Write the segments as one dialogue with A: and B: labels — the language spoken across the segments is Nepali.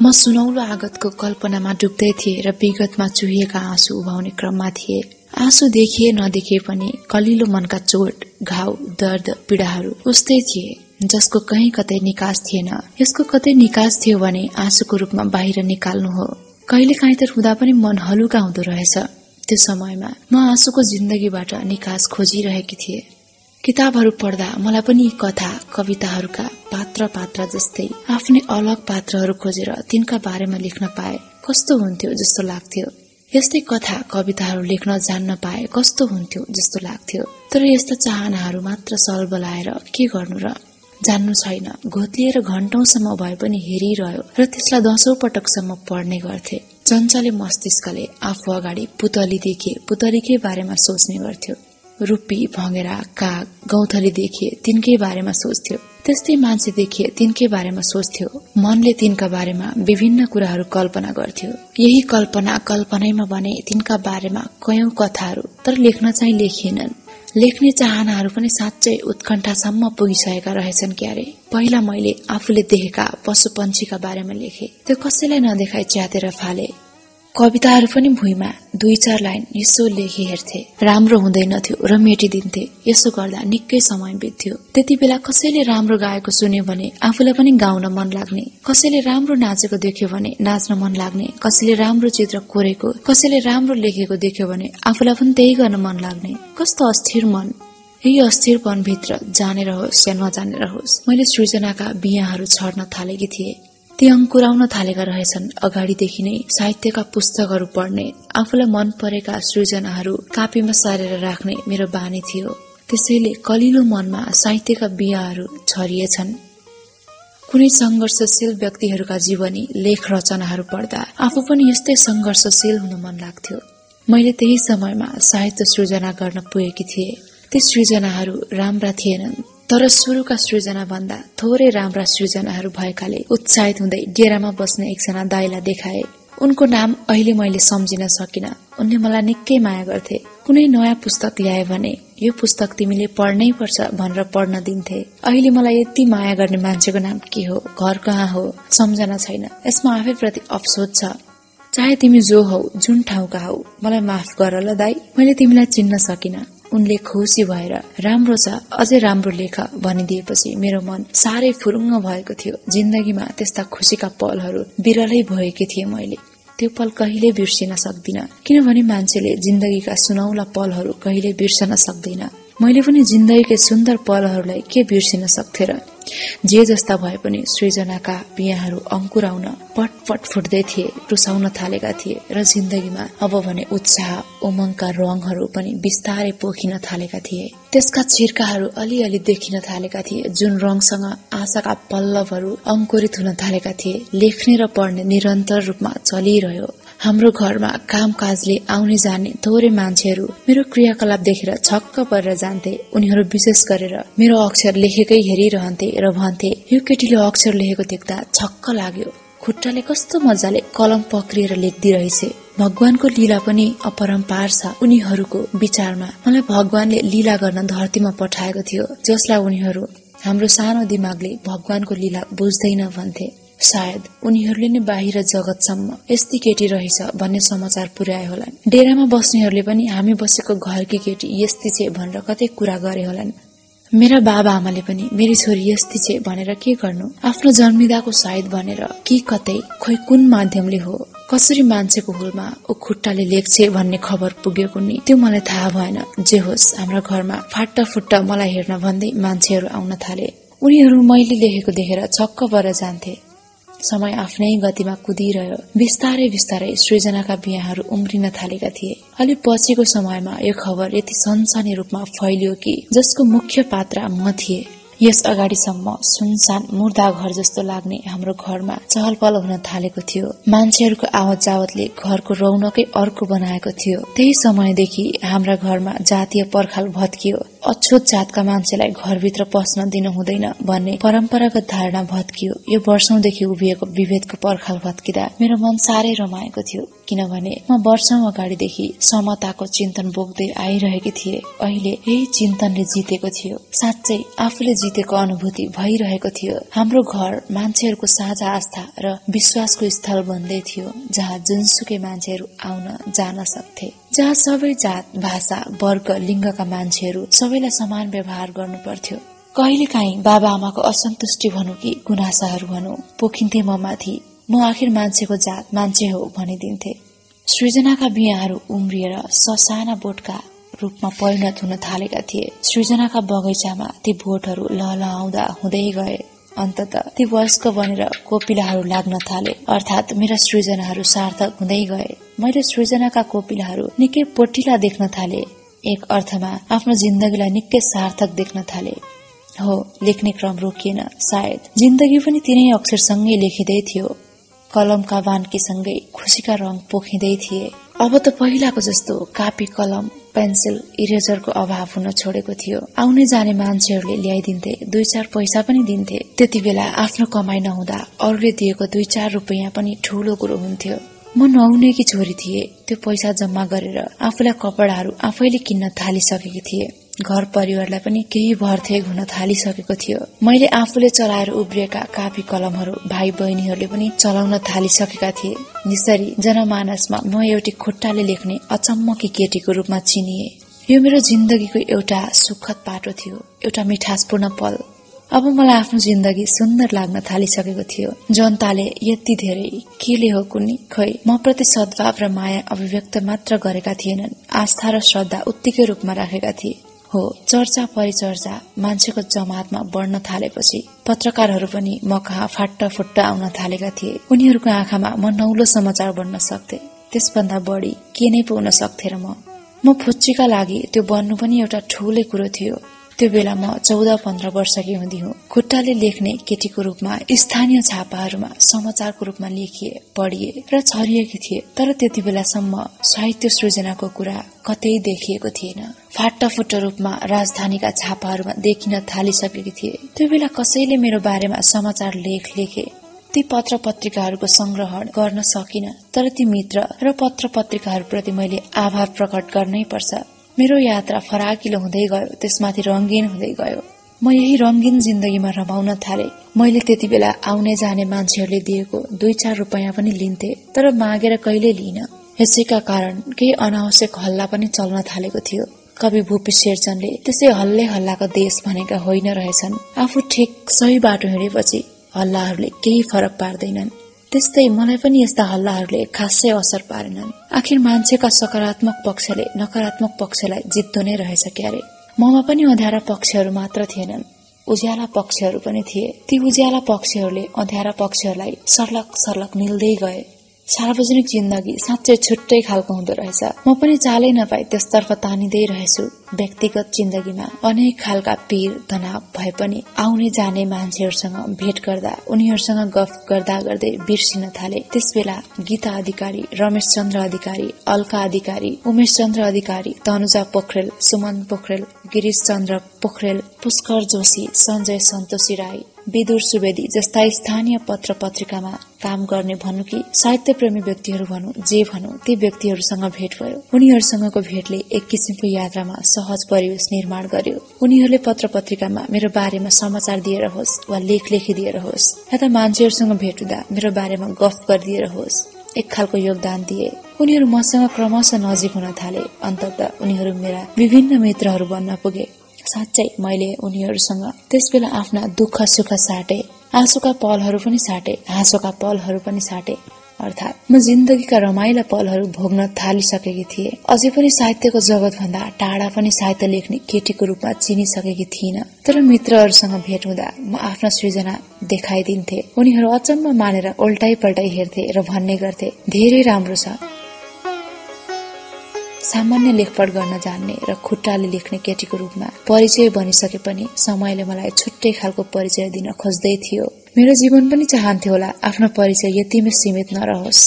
A: म सुनौलो आगतको कल्पनामा डुब्दै थिए र विगतमा चुहिएका आँसु उभाउने क्रममा थिए। आँसु देखिए नदेखिए पनि कलिलो मनका चोट, घाउ, दर्द, पीडाहरू उस्तै थिए, जसको कहीँ कतै निकास थिएन। यसको कतै निकास थियो भने आँसुको रूपमा बाहिर निकाल्नु हो। कहिले काहीँ त रुँदा पनि मन हलुका हुँदो रहेछ। त्यो समयमा म आँसुको जिन्दगीबाट निकास खोजिरहेकी थिए। किताबहरू पढ्दा मलाई पनि यी कथा, कविताहरूका पात्र जस्तै आफ्नै अलग पात्रहरू खोजेर तिनका बारेमा लेख्न पाए कस्तो हुन्थ्यो जस्तो लाग्थ्यो। यस्तै कथा, कविताहरू लेख्न जान्न पाए कस्तो हुन्थ्यो जस्तो लाग्थ्यो। तर यस्ता चाहनाहरू मात्र सलबलाएर के गर्नु र? जान्नु छैन। घोत्लिएर घण्टौंसम्म भए पनि हेरिरह्यो र त्यसलाई 10औं पटकसम्म पढ्ने गर्थे। चञ्चले मस्तिष्कले आफू अगाडि पुतली देखे पुतलीकै बारेमा सोच्ने गर्थ्यो। रुपी, भँगेरा, काग, गौथली देखे तिनकै बारेमा सोच्थ्यो। त्यस्तै मान्छे देखे तिनकै बारेमा सोच्थ्यो। मनले तिनका बारेमा विभिन्न कुराहरू कल्पना गर्थ्यो। यही कल्पनामा बने तिनका बारेमा कयौं कथाहरू, तर लेख्न चाहिँ लेखिएनन्। लेख्ने चाहनाहरू पनि साँच्चै उत्कण्ठासम्म पुगिसकेका रहेछन् क्यारे। पहिला मैले आफूले देखेका पशु पन्छीका बारेमा लेखे। त्यो कसैलाई नदेखाई च्यातेर फाले। कविताहरू पनि भुइँमा 2-4 लाइन यसो लेखी हेर्थे। राम्रो हुँदैनथ्यो र मेटिदिन्थे। यसो गर्दा निकै समय बित्थ्यो। त्यति बेला कसैले राम्रो गाएको सुन्यो भने आफूलाई पनि गाउन मन लाग्ने, कसैले राम्रो नाचेको देख्यो भने नाच्न मन लाग्ने, कसैले राम्रो चित्र कोरेको, कसैले राम्रो लेखेको देख्यो भने आफूलाई पनि त्यही गर्न मन लाग्ने। कस्तो अस्थिर मन। यही अस्थिरपन भित्र जानेर होस् या नजानेर होस्, मैले सृजनाका बियाहरू छर्न थालेकी थिए। ती अंकुराउन थालेका रहेछन्। अगाडिदेखि नै साहित्यका पुस्तकहरू पढ्ने, आफूलाई मन परेका सृजनाहरू कापीमा सारेर राख्ने मेरो बानी थियो। त्यसैले कलिलो मनमा साहित्यका बियाहरू छरिएछन्। कुनै संघर्षशील व्यक्तिहरूका जीवनी, लेख रचनाहरू पढ्दा आफू पनि यस्तै संघर्षशील हुन मन लाग्थ्यो। मैले त्यही समयमा साहित्य सृजना गर्न पुगेकी थिए। ती सृजनाहरू राम्रा थिएनन्, तर सुरुका सृजना भन्दा थोरै राम्रा सृजनाहरू भएकाले उत्साहित हुँदै डेरामा बस्ने एकजना दाइलाई देखाए। उनको नाम अहिले मैले सम्झिन सकिन। उनले मलाई निकै माया गर्थे। कुनै नयाँ पुस्तक ल्याए भने यो पुस्तक तिमीले पढ्नै पर्छ भनेर पढ्न दिन्थे। अहिले मलाई यति माया गर्ने मान्छेको नाम के हो, घर कहाँ हो, सम्झना छैन। यसमा आफैप्रति अफसोस छ। चाहे तिमी जो हौ, जुन ठाउँका हौ, मलाई माफ गर ल दाइ, मैले तिमीलाई चिन्न सकिन। उनले खुसी भएर राम्रो छ, अझै राम्रो लेख भनिदिएपछि मेरो मन साह्रै फुरुङ्ग भएको थियो। जिन्दगीमा त्यस्ता खुसीका पलहरू बिरलै भएकी थिए मैले। त्यो पल कहिले बिर्सिन सक्दिन, किनभने मान्छेले जिन्दगीका सुनौला पलहरू कहिले बिर्सन सक्दैन। मैले पनि जिन्दगीकै सुन्दर पलहरूलाई के बिर्सिन सक्थे र? जे जस्ता भए पनि सृजनाका बियाहरू अंकुराउन पटपट फुट्दै थिए, रुसाउन थालेका थिए र जिन्दगीमा अब भने उत्साह, उमंगका रंगहरू पनि बिस्तारै पोखिन थालेका थिए। त्यसका छिर्काहरू अलिअलि देखिन थालेका थिए, जुन रंगसँग आशाका पल्लवहरू अंकुरित हुन थालेका थिए। लेख्ने र पढ्ने निरन्तर रूपमा चलिरह्यो। हाम्रो घरमा कामकाजले आउने जाने थोरै मान्छेहरू मेरो क्रियाकलाप देखेर छक्क परेर जान्थे। उनीहरू विशेष गरेर मेरो अक्षर लेखेकै हेरिरहन्थे र भन्थे, यो केटीले अक्षर लेखेको देख्दा छक्क लाग्यो, खुट्टाले कस्तो मजाले कलम पक्रिएर लेख्दी रहेछ। भगवानको लीला पनि अपरम्पार छ। उनीहरूको विचारमा मलाई भगवानले लीला गर्न धरतीमा पठाएको थियो, जसलाई उनीहरू हाम्रो सानो दिमागले भगवानको लीला बुझ्दैन भन्थे। सायद उनीहरूले नै बाहिर जगतसम्म यस्ती केटी रहेछ भन्ने समाचार पुर्याए होलान्। डेरामा बस्नेहरूले पनि हामी बसेको घरकी केटी यस्ती छे भनेर कतै कुरा गरे होलान्। मेरा बाबा आमाले पनि मेरी छोरी यस्ती छे भनेर के गर्नु, आफ्नो जन्मिदाको सायद भनेर कि कतै खोइ कुन माध्यमले हो, कसरी मान्छेको हुलमा ऊ खुट्टाले लेख्छे भन्ने खबर पुग्यो कुन्नी, त्यो मलाई थाहा भएन। जे होस्, हाम्रो घरमा फाट्टा फुट्टा मलाई हेर्न भन्दै मान्छेहरू आउन थाले। उनीहरू मैले लेखेको देखेर छक्क परेर जान्थे। समय आफ्नै गतिमा कुदिरह्यो। बिस्तारै बिस्तारै सृजनाका बियाहरू उम्रिन थालेका थिए। अलि पछिको समयमा यो खबर यति सनसनी रूपमा फैलियो कि जसको मुख्य पात्र म थिए। यस अगाडिसम्म सुनसान मुर्दा घर जस्तो लाग्ने हाम्रो घरमा चहल पहल हुन थालेको थियो। मान्छेहरूको आवत जावतले घरको रौनकै अर्को बनाएको थियो। त्यही समयदेखि हाम्रा घरमा जातीय पर्खाल भत्कियो। अछुत जातका मान्छेलाई घरभित्र पस्न दिन हुँदैन भन्ने परम्परागत धारणा भत्कियो। यो वर्षौंदेखि उभिएको विभेदको पर्खाल भत्किँदा मेरो मन साह्रै रमाएको थियो, किनभने म वर्षौं अगाडिदेखि समताको चिन्तन बोक्दै आइरहेकी थिए। अहिले यही चिन्तनले जितेको थियो। साँच्चै आफूले जितेको अनुभूति भइरहेको थियो। हाम्रो घर मान्छेहरूको साझा आस्था र विश्वासको स्थल बन्दै थियो, जहाँ जुनसुकै मान्छेहरू आउन जान सक्थे, जहाँ सबै जात, भाषा, वर्ग, लिङ्गका मान्छेहरू सबैलाई समान व्यवहार गर्नु पर्थ्यो। कहिलेकाहीँ बाबा आमाको असन्तुष्टि भनौं कि गुनासाहरू भनौं पोखिन्थे म माथि। म आखिर मान्छेको जात मान्छे हो भनिदिन्थे। सृजनाका बिहाहरू उम्रिएर ससाना बोटका रूपमा परिणत हुन थालेका थिए। सृजनाका बगैँचामा ती बोटहरू लहलहाउँदा हुँदै गए। अन्ततः ती वयस्क बनेर कोपिलाहरू लाग्न थाले, अर्थात् मेरा सृजनाहरू सार्थक हुँदै गए। मैले सृजनाका कोपिलाहरू निकै पोटिला देख्न थाले। एक अर्थमा आफ्नो जिन्दगीलाई निकै सार्थक देख्न थाले। हो, लेख्ने क्रम रोकिएन। सायद जिन्दगी पनि तिनै अक्षरसँगै लेखिँदै थियो। कलमका बान्कीसँगै खुशीका रंग पोखिँदै थिए। अब त पहिलाको जस्तो कापी, कलम, पेन्सिल, इरेजरको अभाव हुन छोडेको थियो। आउने जाने मान्छेहरूले ल्याइदिन्थे, 2-4 पैसा पनि दिन्थे। त्यति बेला आफ्नो कमाई नहुँदा अरूले दिएको 2-4 रुपैयाँ पनि ठूलो कुरो हुन्थ्यो। म नहुनेकी छोरी थिए। त्यो पैसा जम्मा गरेर आफूलाई कपडाहरू आफैले किन्न थालिसकेकी थिए। घर परिवारलाई पनि केही भरथेग हुन थालिसकेको थियो। मैले आफूले चलाएर उब्रिएका कापी कलमहरू भाइ बहिनीहरूले पनि चलाउन थालिसकेका थिए। यसरी जनमानसमा म एउटी खुट्टाले लेख्ने अचम्मकी केटीको रूपमा चिनिए। यो मेरो जिन्दगीको एउटा सुखद पाटो थियो, एउटा मिठासपूर्ण पल। अब मलाई आफ्नो जिन्दगी सुन्दर लाग्न थालिसकेको थियो। जनताले यति धेरै केले हो कुन्नी, खै म प्रति सद्भाव र माया अभिव्यक्त मात्र गरेका थिएनन्, आस्था र श्रद्धा उत्तिकै रूपमा राखेका थिए। हो, चर्चा परिचर्चा मान्छेको जमातमा बढ्न थालेपछि पत्रकारहरू पनि म कहाँ फाट्टाफुट्ट आउन थालेका थिए। उनीहरूको आँखामा म नौलो समाचार बन्न सक्थे। त्यसभन्दा बढी के नै पुग्न सक्थे र म फुच्चीका लागि त्यो बन्नु पनि एउटा ठूलै कुरो थियो। त्यो बेला म 14-15 वर्षकी हुँदी हुँ। खुट्टाले लेख्ने केटीको रूपमा स्थानीय छापाहरूमा समाचारको रूपमा लेखिए, पढिए र छरिएकी थिए। तर त्यति बेलासम्म साहित्य सृजनाको कुरा कतै देखिएको थिएन। फाट्टाफुट्ट रूपमा राजधानीका छापाहरूमा देखिन थालिसकेकी थिए। त्यो बेला कसैले मेरो बारेमा समाचार लेखे। ती पत्र पत्रिकाहरूको संग्रहण गर्न सकिन, तर ती मित्र र पत्र पत्रिकाहरूप्रति मैले आभार प्रकट गर्नै पर्छ। मेरो यात्रा फराकिलो हुँदै गयो, त्यसमाथि रंगीन हुँदै गयो। म यही रंगीन जिन्दगीमा रमाउन थाले। मैले त्यति बेला आउने जाने मान्छेहरूले दिएको 2-4 रुपैयाँ पनि लिन्थे, तर मागेर कहिले लिइन। यसैका कारण केही अनावश्यक हल्ला पनि चल्न थालेको थियो। कवि भूपी शेरचनले त्यसै हल्ले हल्लाको देश भनेका होइन रहेछन्। आफू ठिक सही बाटो हिँडेपछि हल्लाहरूले केही फरक पार्दैनन्। त्यस्तै मलाई पनि यस्ता हल्लाहरूले खासै असर पारेनन्। आखिर मान्छेका सकारात्मक पक्षले नकारात्मक पक्षलाई जित्दो नै रहेछ क्यारे। ममा पनि अँध्यारा पक्षहरू मात्र थिएनन्, उज्याला पक्षहरू पनि थिए। ती उज्याला पक्षहरूले अँध्यारा पक्षहरूलाई सर्लक निल्दै गए। सार्वजनिक जिन्दगी साँच्चै छुट्टै खालको हुँदो रहेछ। म पनि चालै नपाई त्यसतर्फ तानिँदै रहेछु। व्यक्तिगत जिन्दगीमा अनेक खालका पीर तनाव भए पनि आउने जाने मान्छेहरूसँग भेट गर्दा उनीहरूसँग गफ गर्दा गर्दै बिर्सिन थाले। त्यसबेला गीता अधिकारी, रमेश चन्द्र अधिकारी, अल्का अधिकारी, उमेश चन्द्र अधिकारी, तनुजा पोखरेल, सुमन पोखरेल, गिरीश चन्द्र पोखरेल, पुष्कर जोशी, सञ्जय सन्तोषी राई, विदुर सुवेदी जस्ता स्थानीय पत्र पत्रिकामा काम गर्ने भनौं कि साहित्य प्रेमी व्यक्तिहरू भनौं, जे भनौं, ती व्यक्तिहरूसँग भेट भयो। उनीहरूसँगको भेटले एक किसिमको यात्रामा सहज परिवेश निर्माण गर्यो। उनीहरूले पत्र पत्रिकामा मेरो बारेमा समाचार दिएर होस् वा लेख लेखिदिएर होस्, या त मान्छेहरूसँग भेट हुँदा मेरो बारेमा गफ गरिदिएर होस्, एक खालको योगदान दिए। उनीहरू मसँग क्रमशः नजिक हुन थाले। अन्ततः उनीहरू मेरा विभिन्न मित्रहरू बन्न पुगे। साँच्चै मैले उनीहरूसँग त्यसबेला आफ्ना दुःख सुख साटे, आँसुका पलहरू पनि साटे, हाँसोका पलहरू पनि साटे। अर्थात् म जिन्दगीका रमाइला पलहरू भोग्न थालिसकेकी थिए। अझै पनि साहित्यको जगत भन्दा टाढा पनि साहित्य लेख्ने केटीको रूपमा चिनिसकेकी थिइन। तर मित्रहरूसँग भेट हुँदा म आफ्ना सृजना देखाइदिन्थे। उनीहरू अचम्म मानेर उल्टाइ पल्टाइ हेर्थे र भन्ने गर्थे, धेरै राम्रो छ। सामान्य लेखपढ गर्न जान्ने र खुट्टाले लेख्ने केटीको रूपमा परिचय बनिसके पनि समयले मलाई छुट्टै खालको परिचय दिन खोज्दै थियो। मेरो जीवन पनि चाहन्थ्यो होला आफ्नो परिचय यतिमै सीमित नरहोस्।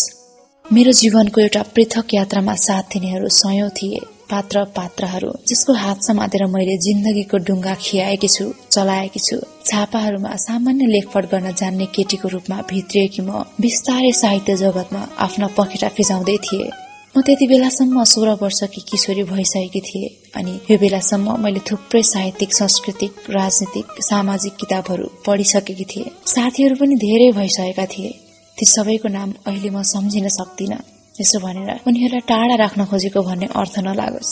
A: मेरो जीवनको एउटा पृथक यात्रामा साथ दिनेहरू सयौं थिए। पात्र पात्राहरू जसको हात समातेर मैले जिन्दगीको डुङ्गा खियाएकी छु, चलाएकी छु। छापाहरूमा सामान्य लेखपढ गर्न जान्ने केटीको रूपमा भित्रिएकी म बिस्तारै साहित्य जगतमा आफ्ना पखेटा फिजाउँदै थिए। म त्यति बेलासम्म 16 वर्षकी किशोरी भइसकेकी थिए अनि यो बेलासम्म मैले थुप्रै साहित्यिक, सांस्कृतिक, राजनीतिक, सामाजिक किताबहरू पढिसकेकी थिए। साथीहरू पनि धेरै भइसकेका थिए। ती सबैको नाम अहिले म सम्झिन सक्दिन। यसो भनेर उनीहरूलाई टाढा राख्न खोजेको भन्ने अर्थ नलागोस्।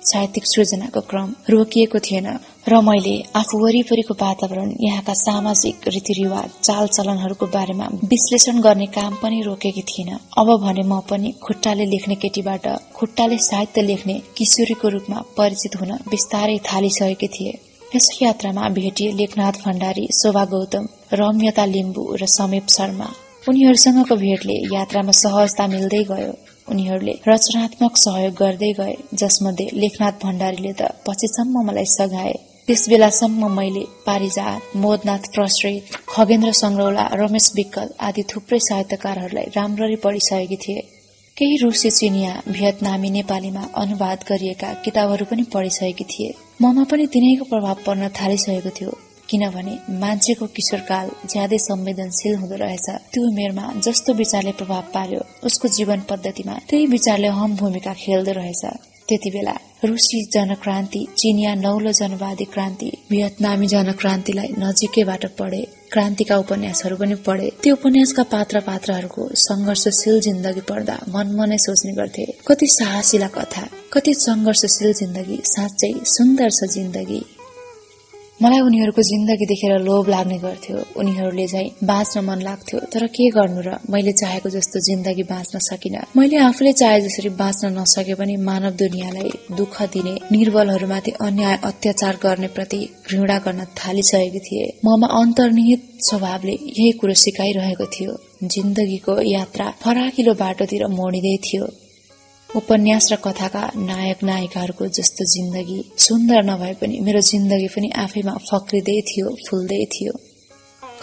A: साहित्यिक सृजनाको क्रम रोकिएको थिएन र मैले आफू वरिपरिको वातावरण, यहाँका सामाजिक रीतिरिवाज, चालचलनहरूको बारेमा विश्लेषण गर्ने काम पनि रोकेकी थिइन। अब भने म पनि खुट्टाले लेख्ने केटीबाट खुट्टाले साहित्य लेख्ने किशोरीको रूपमा परिचित हुन बिस्तारै थालिसकेकी थिए। यस यात्रामा भेटिए लेखनाथ भण्डारी, शोभा गौतम, रम्यता लिम्बू र समीप शर्मा। उनीहरूसँगको भेटले यात्रामा सहजता मिल्दै गयो। उनीहरूले रचनात्मक सहयोग गर्दै गए, जसमध्ये लेखनाथ भण्डारीले त पछिसम्म मलाई सघाए। त्यस बेलासम्म मैले पारिजात, मोदनाथ फ्रस्ट्रेट, खगेन्द्र संग्रौला, रमेश विक्कल आदि थुप्रै साहित्यकारहरूलाई राम्ररी पढिसकेकी थिए। केही रुसी, चिनिया, भियतनामी, नेपालीमा अनुवाद गरिएका किताबहरू पनि पढिसकेकी थिए। ममा पनि तिनैको प्रभाव पर्न थालिसकेको थियो, किनभने मान्छेको किशोरकाल ज्यादै संवेदनशील हुँदो रहेछ। त्यो उमेरमा जस्तो विचारले प्रभाव पार्यो, उसको जीवन पद्धतिमा त्यही विचारले अहम भूमिका खेल्दो रहेछ। त्यति बेला रुसी जनक्रान्ति, चिनिया नौलो जनवादी क्रान्ति, भियतनामी जनक्रान्तिलाई नजिकैबाट पढे। क्रान्तिका उपन्यासहरू पनि पढे। त्यो उपन्यासका पात्र पात्राहरूको संघर्षशील जिन्दगी पढ्दा मनमनै सोच्ने गर्थे, कति साहसिला कथा, कति संघर्षशील जिन्दगी, साँच्चै सुन्दर छ जिन्दगी। मलाई उनीहरूको जिन्दगी देखेर लोभ लाग्ने गर्थ्यो। उनीहरूले चाहिँ बाँच्न मन लाग्थ्यो, तर के गर्नु र, मैले चाहेको जस्तो जिन्दगी बाँच्न सकिन। मैले आफूले चाहे जसरी बाँच्न नसके पनि मानव दुनियाँलाई दुःख दिने, निर्बलहरूमाथि अन्याय अत्याचार गर्ने प्रति घृणा गर्न थालिसकेकी थिए। ममा अन्तर्निहित स्वभावले यही कुरो सिकाइरहेको थियो। जिन्दगीको यात्रा फराकिलो बाटोतिर मोडिँदै थियो। उपन्यास र कथाका नायक नायिकाहरूको जस्तो जिन्दगी सुन्दर नभए पनि मेरो जिन्दगी पनि आफैमा फक्रिँदै थियो, फुल्दै थियो।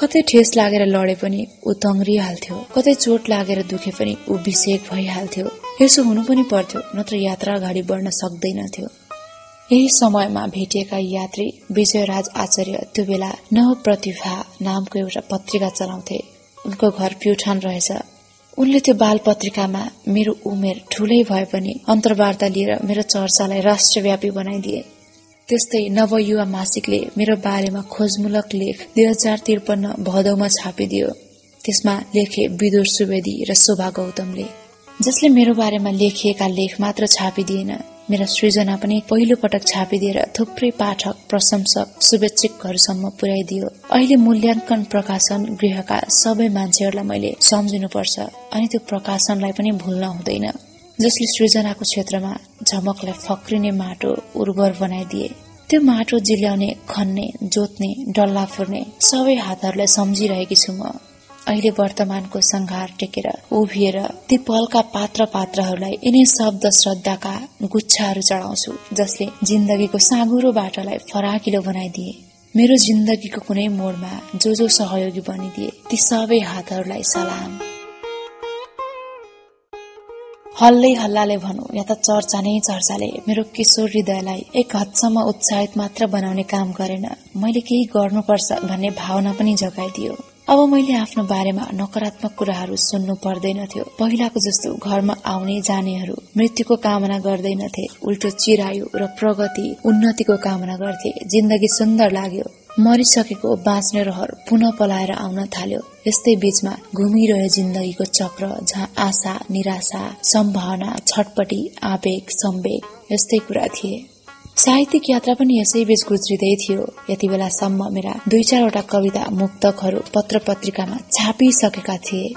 A: कतै ठेस लागेर लडे पनि ऊ तङ्ग्रिहाल्थ्यो, कतै चोट लागेर दुखे पनि ऊ विषेक भइहाल्थ्यो। यसो हुनु पनि पर्थ्यो, नत्र यात्रा अगाडि बढ्न सक्दैनथ्यो। यही समयमा भेटिएका यात्री विजयराज आचार्य त्यो बेला नव प्रतिभा नामको एउटा पत्रिका चलाउँथे। उनको घर प्युठान रहेछ। उनले त्यो बाल पत्रिकामा मेरो उमेर ठूलै भए पनि अन्तर्वार्ता लिएर मेरो चर्चालाई राष्ट्रव्यापी बनाइदिए। त्यस्तै नवयुवा मासिकले मेरो बारेमा खोजमूलक लेख 2053 भदौमा छापिदियो। त्यसमा लेखे विदुर सुवेदी र शोभा गौतमले। जसले मेरो बारेमा लेखिएका लेख मात्र छापिदिएन, मेरा सृजना पनि पहिलो पटक छापिदिएर थुप्रै पाठक, प्रशंसक, शुभेच्छुकहरूसम्म पुर्याइदियो। अहिले मूल्याङ्कन प्रकाशन गृहका सबै मान्छेहरूलाई मैले सम्झिनुपर्छ अनि त्यो प्रकाशनलाई पनि भुल्न हुँदैन, जसले सृजनाको क्षेत्रमा झमकलाई फक्रिने माटो उर्वर बनाइदिए। त्यो माटो जिल्याउने, खन्ने, जोत्ने, डल्ला फुर्ने सबै हातहरूलाई सम्झिरहेकी छु म। अहिले वर्तमानको संघार टेकेर उभिएर ती पलका पात्र पात्राहरूलाई यिनै शब्द श्रद्धाका गुच्छाहरू चढाउँछु, जसले जिन्दगीको साँघुरो बाटोलाई फराकिलो बनाइदिए। मेरो जिन्दगीको कुनै मोडमा जो सहयोगी बनिदिए, ती सबै हातहरूलाई सलाम। हल्लै हल्लाले भनौं या त चर्चा नै चर्चाले मेरो किशोर हृदयलाई एक हदसम्म उत्साहित मात्र बनाउने काम गरेन, मैले केही गर्नुपर्छ भन्ने भावना पनि जगाइदियो। अब मैले आफ्नो बारेमा नकारात्मक कुराहरू सुन्नु पर्दैनथ्यो। पहिलाको जस्तो घरमा आउने जानेहरू मृत्युको कामना गर्दैनथे, उल्टो चिरायु र प्रगति, उन्नतिको कामना गर्थे। जिन्दगी सुन्दर लाग्यो। मरिसकेको बाँच्ने रहर पुनः पलाएर आउन थाल्यो। यस्तै बीचमा घुमिरह्यो जिन्दगीको चक्र, जहाँ आशा, निराशा, सम्भावना, छटपटी, आवेग, सम्वेग यस्तै कुरा थिए। साहित्यिक यात्रा पनि यसै बीच गुज्रिँदै थियो। यति बेलासम्म मेरा 2-4 कविता, मुक्तकहरू पत्र पत्रिकामा छापिसकेका थिए।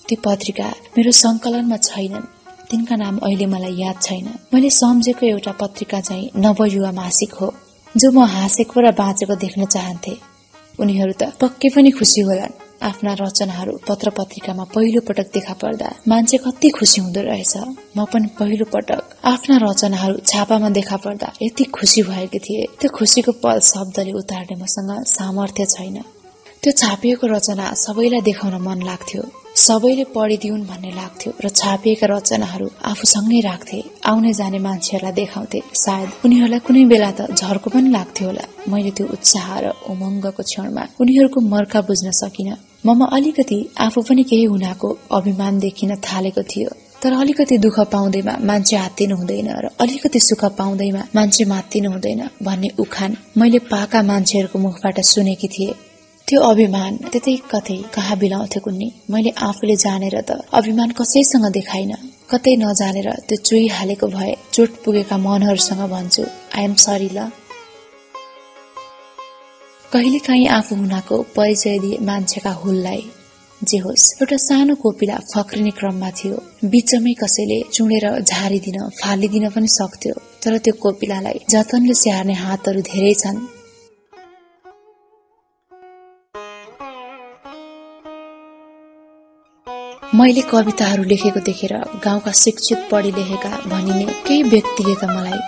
A: ती पत्रिका मेरो संकलनमा छैनन्, तिनका नाम अहिले मलाई याद छैन। मैले सम्झेको एउटा पत्रिका चाहिँ नवयुवा मासिक हो, जो म हाँसेको र बाँचेको देख्न चाहन्थे। उनीहरू त पक्कै पनि खुसी होलान्। आफ्ना रचनाहरू पत्र पत्रिकामा पहिलो पटक देखा पर्दा मान्छे कति खुसी हुँदो रहेछ। म पनि पहिलो पटक आफ्ना रचनाहरू छापामा देखा पर्दा यति खुसी भएकी थिए। त्यो खुसीको पल शब्दले उतार्ने मसँग सामर्थ्य छैन। त्यो छापिएको रचना सबैलाई देखाउन मन लाग्थ्यो। सबैले पढिदिउन् भन्ने लाग्थ्यो र छापिएका रचनाहरू आफूसँगै राख्थे। आउने जाने मान्छेहरूलाई देखाउँथे। सायद उनीहरूलाई कुनै बेला त झर्को पनि लाग्थ्यो होला। मैले त्यो उत्साह र उमङ्गको क्षणमा उनीहरूको मर्का बुझ्न सकिन। ममा अलिकति आफू पनि केही हुनाको अभिमान देखिन थालेको थियो। तर अलिकति दुःख पाउँदैमा मान्छे हात्तिनु हुँदैन र अलिकति सुख पाउँदैमा मान्छे मात्तिनु हुँदैन भन्ने उखान मैले पाका मान्छेहरूको मुखबाट सुनेकी थिए। त्यो अभिमान त्यतै कतै कहाँ बिलाउँथ्यो कुन्नी। मैले आफूले जानेर त अभिमान कसैसँग देखाइन। कतै नजानेर त्यो चुइहालेको भए चोट पुगेका मनहरूसँग भन्छु आई एम सरी ल। कहिलेकाहीँ आफू हुनाको परिचय दिए मान्छेका हुललाई। जे होस्, एउटा सानो कोपिला फक्रिने क्रममा थियो। बीचमै कसैले चुडेर झारिदिन फालिदिन पनि सक्थ्यो। तर त्यो कोपिलालाई जतनले स्याहार्ने हातहरू धेरै छन्। मैले कविताहरू लेखेको देखेर गाउँका शिक्षित पढी लेखेका भनिने केही व्यक्तिले त मलाई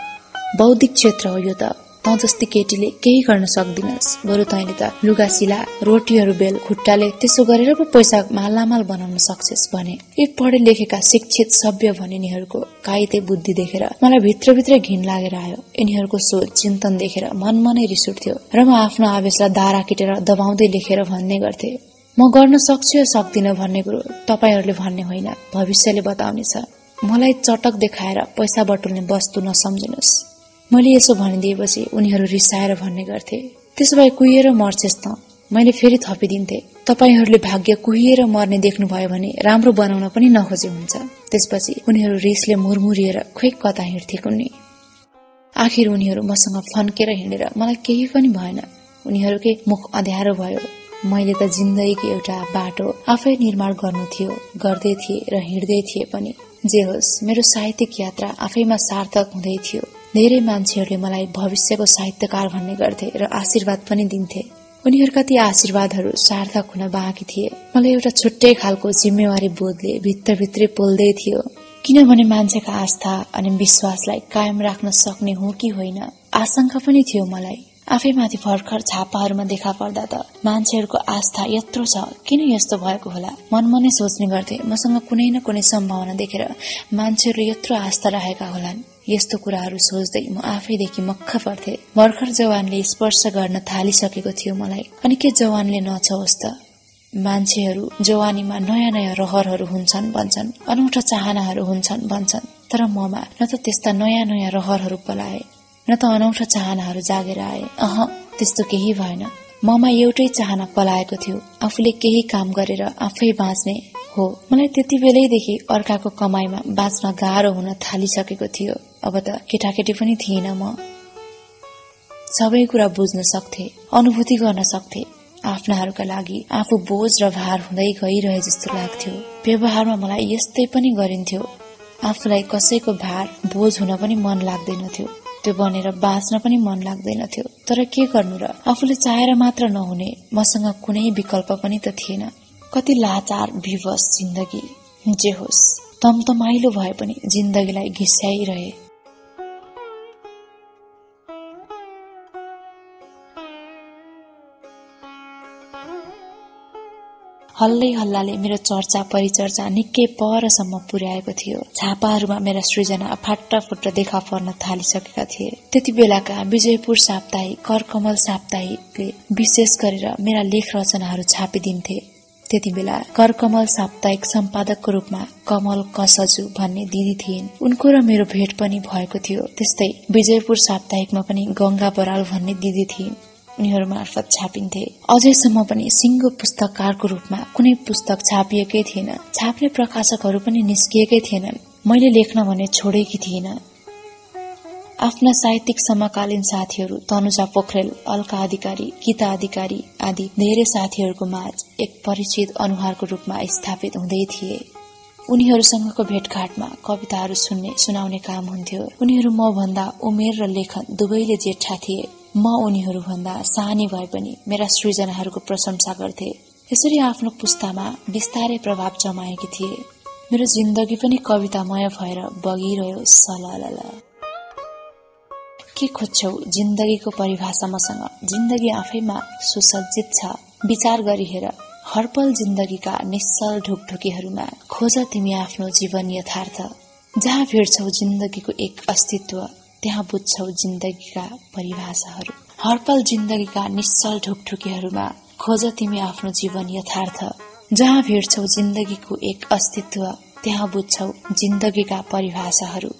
A: बौद्धिक क्षेत्र हो यो त, तँ जस्ती केटीले केही गर्न सक्दिनस्, बरु तैँले त लुगा सिला रोटीहरू बेल खुट्टाले त्यसो गरेर पो पैसा मालामाल बनाउन सक्छस् भने। यी पढे लेखेका शिक्षित सभ्य भनिनेहरूको काइते बुद्धि देखेर मलाई भित्रभित्रै घिन लागेर आयो। यिनीहरूको सोच चिन्तन देखेर मनमनै रिस उठ्थ्यो र म आफ्नो आवेशलाई दारा किटेर दबाउँदै लेखेर भन्ने गर्थे, म गर्न सक्छु या सक्दिन भन्ने कुरो तपाईहरूले भन्ने होइन, भविष्यले बताउनेछ। मलाई चटक देखाएर पैसा बटुल्ने वस्तु नसम्झिनुहोस्। मैले यसो भनिदिएपछि उनीहरू रिसाएर भन्ने गर्थे, त्यसो भए कुहिएर मर्छेस् त। मैले फेरि थपिदिन्थे, तपाईहरूले भाग्य कुहिएर मर्ने देख्नुभयो भने राम्रो बनाउन पनि नखोजे हुन्छ। त्यसपछि उनीहरू रिसले मुरमुरिएर खोइ कता हिँड्थे कुन्नी। आखिर उनीहरू मसँग फन्केर हिँडेर मलाई केही पनि भएन। उनीहरूकै मुख अँध्यारो भयो। मैले त जिन्दगीको एउटा बाटो आफै निर्माण गर्नु थियो, गर्दै थिए र हिँड्दै थिए पनि। जे होस्, मेरो साहित्यिक यात्रा आफैमा सार्थक हुँदै थियो। धेरै मान्छेहरूले मलाई भविष्यको साहित्यकार भन्ने गर्थे र आशीर्वाद पनि दिन्थे। उनीहरूका ती आशीर्वादहरू सार्थक हुन बाँकी थिए। मलाई एउटा छुट्टै खालको जिम्मेवारी बोधले भित्रभित्रै पोल्दै थियो। किनभने मान्छेका आस्था अनि विश्वासलाई कायम राख्न सक्ने हो कि होइन आशंका पनि थियो मलाई। आफैमाथि भर्खर छापाहरूमा देखा पर्दा त मान्छेहरूको आस्था यत्रो छ, किन यस्तो भएको होला मनमनै सोच्ने गर्थे। मसँग कुनै न कुनै सम्भावना देखेर मान्छेहरूले यत्रो आस्था राखेका होलान्। यस्तो कुराहरू सोच्दै म आफैदेखि मक्ख पर्थे। भर्खर जवानले स्पर्श गर्न थालिसकेको थियो मलाई। अनि के जवानले नछोस् त? मान्छेहरू जवानीमा नयाँ नयाँ रहरहरू हुन्छन् भन्छन्, अनौठा चाहनाहरू हुन्छन् भन्छन्। तर ममा न त त्यस्ता नयाँ नयाँ रहरहरू पलाए न त अनौठा चाहनाहरू जागेर आए। त्यस्तो केही भएन। ममा एउटै चाहना पलाएको थियो, आफूले केही काम गरेर आफै बाँच्ने हो। मलाई त्यति बेलैदेखि अर्काको कमाईमा बाँच्न गाह्रो हुन थालिसकेको थियो। अब त केटाकेटी पनि थिएन म। सबै कुरा बुझ्न सक्थे, अनुभूति गर्न सक्थे। आफ्नाहरूका लागि आफू बोझ र भार हुँदै गइरहे जस्तो लाग्थ्यो। व्यवहारमा मलाई यस्तै पनि गरिन्थ्यो। आफूलाई कसैको भार बोझ हुन पनि मन लाग्दैनथ्यो, त्यो बनेर बाँच्न पनि मन लाग्दैनथ्यो। तर के गर्नु र, आफूले चाहेर मात्र नहुने मसँग कुनै विकल्प पनि त थिएन। कति लाचार विवश जिन्दगी। जे होस्, तमतमाइलो भए पनि जिन्दगीलाई घिस्याइरहे। हल्लै हल्लाले मेरो चर्चा परिचर्चा निकै परसम्म पुर्याएको थियो। छापाहरूमा मेरा सृजना फाटाफुट्ट देखा पर्न थालिसकेका थिए। त्यति बेलाका विजयपुर साप्ताहिक, करकमल साप्ताहिकले विशेष गरेर मेरा लेख रचनाहरू छापिदिन्थे। त्यति बेला करकमल साप्ताहिक सम्पादकको रूपमा कमल कसजु भन्ने दिदी थिइन्। उनको र मेरो भेट पनि भएको थियो। त्यस्तै विजयपुर साप्ताहिकमा पनि गंगा बराल भन्ने दिदी थिइन्। उनीहरू मार्फत छापिन्थे। अझैसम्म पनि सिंगो पुस्तककारको रूपमा कुनै पुस्तक छापिएकै थिएन। छाप्ने प्रकाशकहरू पनि निस्किएकै थिएनन्। मैले लेख्न भने छोडेकी थिएन। आफ्ना साहित्यिक समकालीन साथीहरू तनुजा पोखरेल, अलका अधिकारी, गीता अधिकारी आदि धेरै साथीहरूको माझ एक परिचित अनुहारको रूपमा स्थापित हुँदै थिए। उनीहरूसँगको भेटघाटमा कविताहरू सुन्ने सुनाउने काम हुन्थ्यो। उनीहरू म भन्दा उमेर र लेखन दुवैले जेठा थिए। म उनीहरू भन्दा सानी भए पनि मेरा सृजनाहरूको प्रशंसा गर्थे। यसरी आफ्नो पुस्तामा बिस्तारै प्रभाव जमाएकी थिए। मेरो जिन्दगी पनि कवितामय भएर बगिरह्यो सललल। के खोज्छौ जिन्दगीको परिभाषा मसँग? जिन्दगी आफैमा सुसज्जित छ। विचार गरी हेर, हरपल जिन्दगीका निश्चल ढुकढुकीहरूमा खोज तिमी आफ्नो जीवन यथार्थ। जहाँ भेट्छौ जिन्दगीको एक अस्तित्व, त्यहाँ बुझ्छौ जिन्दगीका परिभाषाहरू। हरपल जिन्दगीका निश्चल ढुकढुकीहरूमा खोज तिमी आफ्नो जीवन यथार्थ। जहाँ भेट्छौ जिन्दगीको एक अस्तित्व, त्यहाँ बुझ्छौ जिन्दगीका परिभाषाहरू।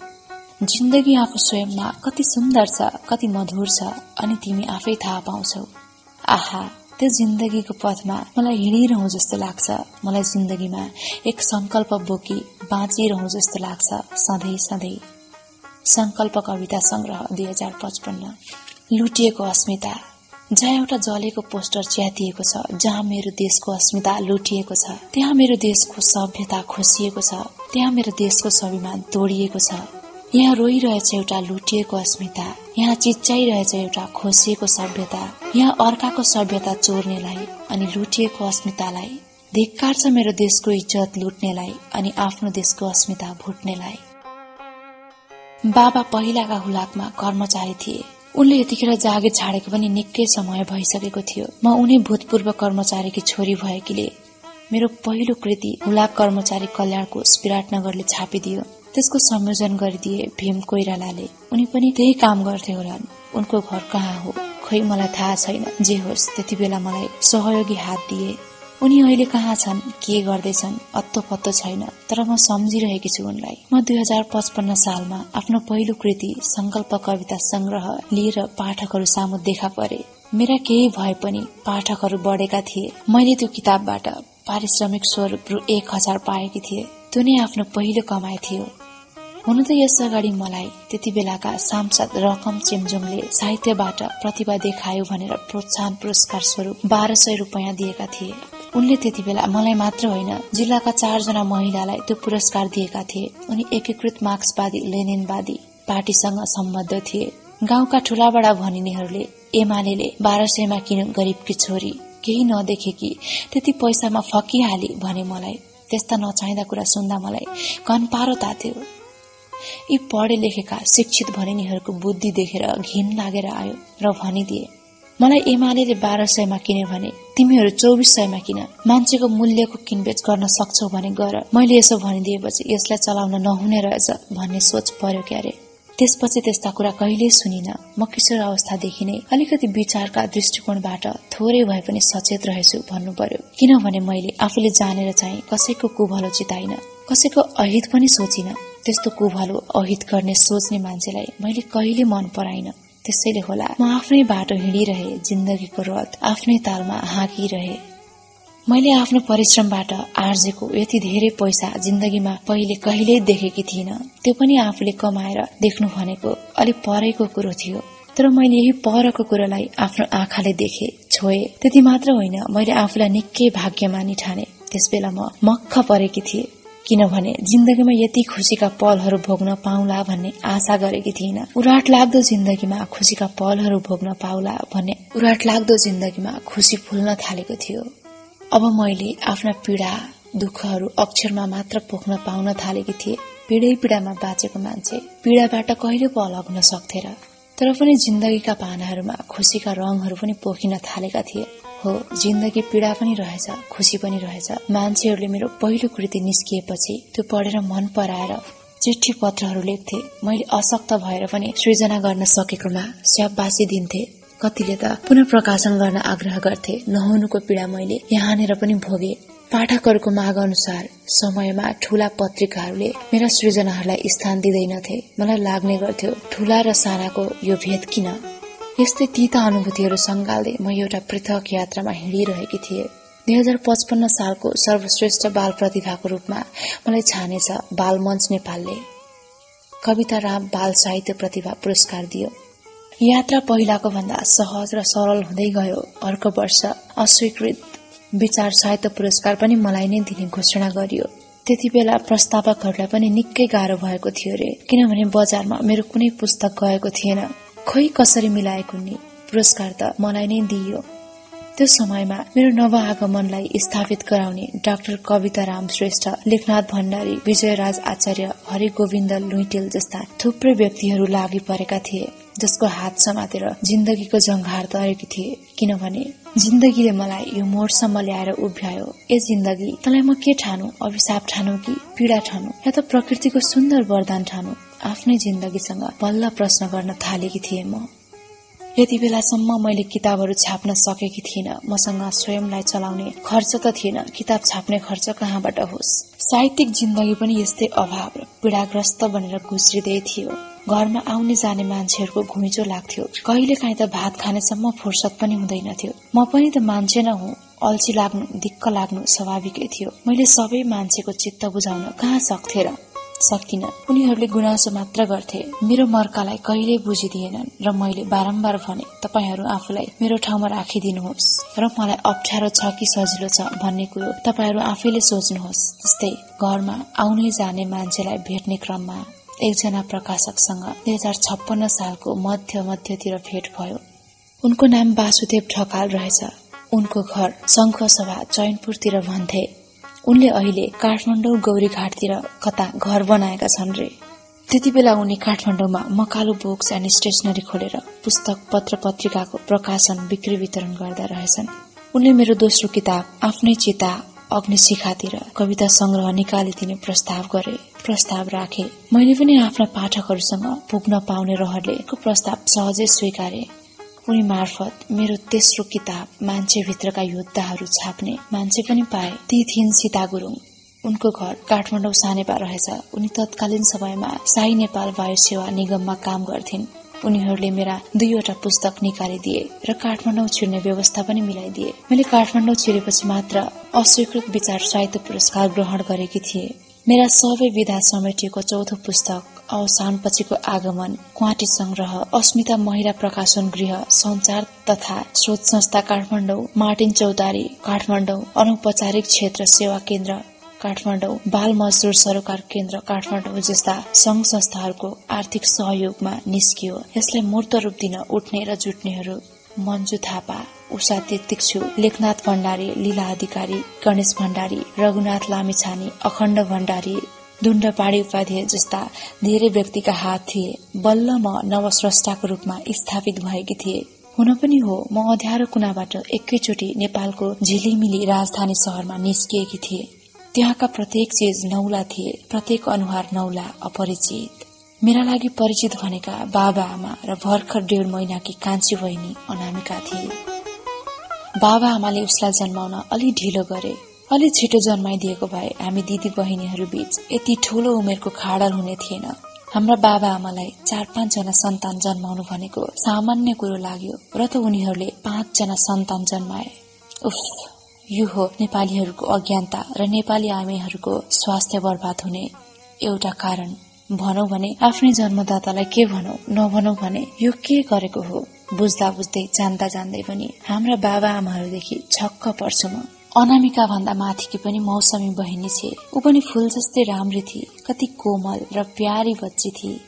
A: जिन्दगी आफू स्वयंमा कति सुन्दर छ, कति मधुर छ, अनि तिमी आफै थाहा पाउँछौ। आहा, त्यो जिन्दगीको पथमा मलाई हिँडिरहँ जस्तो लाग्छ। मलाई जिन्दगीमा एक संकल्प बोकी बाँचिरहँ जस्तो लाग्छ सधैँ सधैँ। संकल्प कविता संग्रह 2055। लुटिएको अस्मिता। जहाँ एउटा जलेको पोस्टर च्यातिएको छ, जहाँ मेरो देशको अस्मिता लुटिएको छ, त्यहाँ मेरो देशको सभ्यता खोसिएको छ, त्यहाँ मेरो देशको स्वाभिमान तोडिएको छ। यहाँ रोइरहेछ एउटा लुटिएको अस्मिता, यहाँ चिच्चाइरहेछ एउटा खोसिएको सभ्यता। यहाँ अर्काको सभ्यता चोर्नेलाई अनि लुटिएको अस्मितालाई धिक्कार छ मेरो देशको इज्जत लुट्नेलाई अनि आफ्नो देशको अस्मिता भुट्नेलाई। बाबा पहिलाका हुलाकमा कर्मचारी थिए। उनले यतिखेर जागिर छाडेको पनि निकै समय भइसकेको थियो। म उनी भूतपूर्व कर्मचारीकी छोरी भएकीले मेरो पहिलो कृति हुलाक कर्मचारी कल्याण कोष विराटनगरले छापिदियो। त्यसको संयोजन गरिदिए भीम कोइरालाले। उनी पनि त्यही काम गर्थे होलान्। उनको घर कहाँ हो खै मलाई थाहा छैन। जे होस्, त्यति बेला मलाई सहयोगी हात दिए। उनी अहिले कहाँ छन्, के गर्दैछन्, अत्तो पत्तो छैन, तर म सम्झिरहेकी छु उनलाई। म 2055 सालमा आफ्नो पहिलो कृति संकल्प कविता संग्रह लिएर पाठकहरू सामु देखा परे। मेरा केही भए पनि पाठकहरू बढेका थिए। मैले त्यो किताबबाट पारिश्रमिक स्वरूप रु 1000 पाएकी थिए। त्यो नै आफ्नो पहिलो कमाई थियो। हुन त यस अगाडि मलाई त्यति बेलाका सांसद रकम चेम्जोङले साहित्यबाट प्रतिभा देखायो भनेर प्रोत्साहन पुरस्कार स्वरूप 1200 रुपैयाँ दिएका थिए। उनले त्यति बेला मलाई मात्र होइन, जिल्लाका 4 जना महिलालाई त्यो पुरस्कार दिएका थिए। उनी एकीकृत मार्क्सवादी लेनिनवादी पार्टीसँग सम्बद्ध थिए। गाउँका ठूलाबडा भनिनेहरूले एमालेले 1200 मा किन गरिबकी छोरी, केही नदेखेकी, त्यति पैसामा फकिहाली भने मलाई। त्यस्ता नचाहिँदा कुरा सुन्दा मलाई कनपारो तात्यो। यी पढे लेखेका शिक्षित भनिनेहरूको बुद्धि देखेर घिन लागेर आयो र भनिदिए, मलाई एमालेले 1200 मा किने भने तिमीहरू 2400 मा किन। मान्छेको मूल्यको किनबेच गर्न सक्छौ भने गर। मैले यसो भनिदिएपछि यसलाई चलाउन नहुने रहेछ भन्ने सोच पर्यो क्यारे। त्यसपछि त्यस्ता कुरा कहिल्यै सुनिन। म किशोर अवस्थादेखि नै अलिकति विचारका दृष्टिकोणबाट थोरै भए पनि सचेत रहेछु भन्नु पर्यो। किनभने मैले आफूले जानेर चाहिँ कसैको कुभलो चिताइन, कसैको अहित पनि सोचिन। त्यस्तो कुभलो अहित गर्ने सोच्ने मान्छेलाई मैले कहिले मन पराइन। त्यसैले होला म आफ्नै बाटो हिँडिरहे, जिन्दगीको रथ आफ्नै तालमा हाँकिरहे। मैले आफ्नो परिश्रमबाट आर्जेको यति धेरै पैसा जिन्दगीमा पहिले कहिल्यै देखेकी थिइन। त्यो पनि आफूले कमाएर देख्नु भनेको अलि परेको कुरो थियो। तर मैले यही परको कुरोलाई आफ्नो आँखाले देखे, छोए। त्यति मात्र होइन, मैले आफूलाई निकै भाग्यमानी ठाने। त्यसबेला म मक्ख परेकी थिए। किनभने जिन्दगीमा यति खुशीका पलहरू भोग्न पाउला भन्ने आशा गरेकी थिइन। उराट लाग्दो जिन्दगीमा खुशीका पलहरू भोग्न पाउला भन्ने उराट लाग्दो जिन्दगीमा खुशी फुल्न थालेको थियो। अब मैले आफ्ना पीडा दुःखहरू अक्षरमा मात्र पोख्न पाउन थालेकी थिए। पीडामा बाँचेको मान्छे पीडाबाट कहिले पो अलग हुन सक्थे र। तर पनि जिन्दगीका पानाहरूमा खुशीका रंगहरू पनि पोखिन थालेका थिए। हो, जिन्दगी पीडा पनि रहेछ, खुशी पनि रहेछ। मान्छेहरूले मेरो पहिलो कृति निस्किएपछि त्यो पढेर मन पराएर चिठी पत्रहरू लेख्थे। मैले अशक्त भएर पनि सृजना गर्न सकेकोमा स्याबासी दिन्थे। कतिले त पुनः प्रकाशन गर्न आग्रह गर्थे। नहुनुको पीडा मैले यहाँनेर पनि भोगे। पाठकहरूको माग अनुसार समयमा ठूला पत्रिकाहरूले मेरा सृजनाहरूलाई स्थान दिँदैनथे। मलाई लाग्ने गर्थ्यो ठूला र सानाको यो भेद किन। यस्तै तीता अनुभूतिहरू सँगाल्दै म एउटा पृथक यात्रामा हिँडिरहेकी थिए। 2055 सालको सर्वश्रेष्ठ बाल प्रतिभाको रूपमा मलाई छानेछ बाल मञ्च नेपालले। कविता राम बाल साहित्य प्रतिभा पुरस्कार दियो। यात्रा पहिलाको भन्दा सहज र सरल हुँदै गयो। अर्को वर्ष अस्वीकृत विचार साहित्य पुरस्कार पनि मलाई नै दिने घोषणा गरियो। त्यति बेला प्रस्तावकहरूलाई पनि निकै गाह्रो भएको थियो रे, किनभने बजारमा मेरो कुनै पुस्तक गएको थिएन। खोइ कसरी मिलाएको नि, पुरस्कार त मलाई नै दिइयो। त्यो समयमा मेरो नवआगमनलाई स्थापित गराउने डाक्टर कविता राम श्रेष्ठ, लेखनाथ भण्डारी, विजयराज आचार्य, हरि गोविन्द लुइटेल जस्ता थुप्रै व्यक्तिहरू लागि परेका थिए। जसको हात समातेर जिन्दगीको जंघार तरेकी थिए। किनभने जिन्दगीले मलाई यो मोडसम्म ल्याएर उभ्यायो। ए जिन्दगी, तँलाई म के ठानु? अभिशाप ठानु कि पीडा ठानु, या त प्रकृतिको सुन्दर वरदान ठानु? आफ्नै जिन्दगीसँग बल्ल प्रश्न गर्न थालेकी थिए म। यति बेलासम्म मैले किताबहरू छाप्न सकेकी थिइनँ। मसँग स्वयंलाई चलाउने खर्च त थिएन, किताब छाप्ने खर्च कहाँबाट होस्? साहित्यिक जिन्दगी पनि यस्तै अभाव र पीडाग्रस्त बनेर गुज्रिँदै थियो। घरमा आउने जाने मान्छेहरूको घुइँचो लाग्थ्यो। कहिलेकाहीँ त भात खानेसम्म फुर्सद पनि हुँदैनथ्यो। म पनि त मान्छे न हुँ, अल्छी लाग्नु, दिक्क लाग्नु स्वाभाविकै थियो। मैले सबै मान्छेको चित्त बुझाउन कहाँ सक्थे र? सकिन। उनीहरूले गुनासो मात्र गर्थे, मेरो मर्कालाई कहिल्यै बुझिदिएनन् र मैले बारम्बार भने, तपाईहरू आफूलाई मेरो ठाउँमा राखिदिनुहोस् र मलाई अप्ठ्यारो छ कि सजिलो छ भन्ने कुरो तपाईहरू आफैले सोच्नुहोस्। जस्तै घरमा आउने जाने मान्छेलाई भेट्ने क्रममा एकजना प्रकाशकसँग 2056 सालको मध्यतिर भेट भयो। उनको नाम वासुदेव ढकाल रहेछ। उनको घर शङ्खसभा चैनपुरतिर भन्थे। उनले अहिले काठमाडौँ गौरीघाटतिर कता घर बनाएका छन् रे। त्यति बेला उनी काठमाडौँमा मकालु बुक्स एन्ड स्टेशनरी खोलेर पुस्तक पत्र पत्रिकाको प्रकाशन बिक्री वितरण गर्दा रहेछन्। उनले मेरो दोस्रो किताब आफ्नै चिता अग्निशिखातिर कविता संग्रह निकालिदिने प्रस्ताव राखे। मैले पनि आफ्ना पाठकहरूसँग पुग्न पाउने रहरले प्रस्ताव सहजै स्वीकारे। उनी मार्फत मेरो तेस्रो किताब मान्छेभित्रका योद्धाहरू छाप्ने मान्छे पनि पाए। ती थिइन् सीता गुरुङ। उनको घर काठमाडौँ सानेपा रहेछ। उनी तत्कालीन समयमा साई नेपाल वायु सेवा निगममा काम गर्थिन्। उनीहरूले मेरा 2वटा पुस्तक निकालिदिए र काठमाडौँ छिर्ने व्यवस्था पनि मिलाइदिए। मैले काठमाडौँ छिरेपछि मात्र अस्वीकृत विचार साहित्य पुरस्कार ग्रहण गरेकी थिए। मेरा सबै विधा समेटिएको चौथो पुस्तक अवसानपछिको आगमन, क्वाटी संग्रह, अस्मिता महिला प्रकाशन गृह, संचार तथा स्रोत संस्था काठमाडौँ, मार्टिन चौतारी काठमाडौँ, अनौपचारिक क्षेत्र सेवा केन्द्र काठमाडौँ, बाल मजदुर सरोकार केन्द्र काठमाडौँ जस्ता संघ संस्थाहरूको आर्थिक सहयोगमा निस्कियो। यसलाई मूर्त रूप दिन उठ्ने र जुट्नेहरू मन्जु थापा, उषा तितिक्षु, लेखनाथ भण्डारी, लीला अधिकारी, गणेश भण्डारी, रघुनाथ लामिछाने, अखण्ड भण्डारी, दुण्डपाडी उपाध्याय जस्ता धेरै व्यक्तिका हात थिए। बल्ल म नवस्रष्टाको रूपमा स्थापित भएकी थिए। हुन पनि हो, म अँध्यारो कुनाबाट एकैचोटि नेपालको झिलिमिली राजधानी शहरमा निस्किएकी थिए। त्यहाँका प्रत्येक चीज नौला थिए, प्रत्येक अनुहार नौला, अपरिचित। मेरा लागि परिचित भनेका बाबा आमा र भर्खर 1.5 महिनाकी कान्छी बहिनी अनामिका थिए। बाबा आमाले उसलाई जन्माउन अलि ढिलो गरे। अलि छिटो जन्माइदिएको भए हामी दिदी बहिनीहरू बीच यति ठूलो उमेरको खाडल हुने थिएन। हाम्रा बाबा आमालाई 4-5 जना सन्तान जन्माउनु भनेको सामान्य कुरो लाग्यो र त उनीहरूले 5 जना सन्तान जन्माए। उफ, यो हो नेपालीहरूको अज्ञानता र नेपाली आमैहरूको स्वास्थ्य बर्बाद हुने एउटा कारण। भनौं भने आफ्नै जन्मदातालाई के भनौं नभनौं भने यो के गरेको हो? बुझ्दा बुझ्दै जान्दा जान्दै पनि हाम्रा बाबा आमाहरूदेखि छक्क पर्छु म। अनामिका भन्दा माथिकी पनि मौसमी बहिनी छे। ऊ पनि फूल जस्तै राम्री थिए। कति कोमल र प्यारी बच्ची थिए।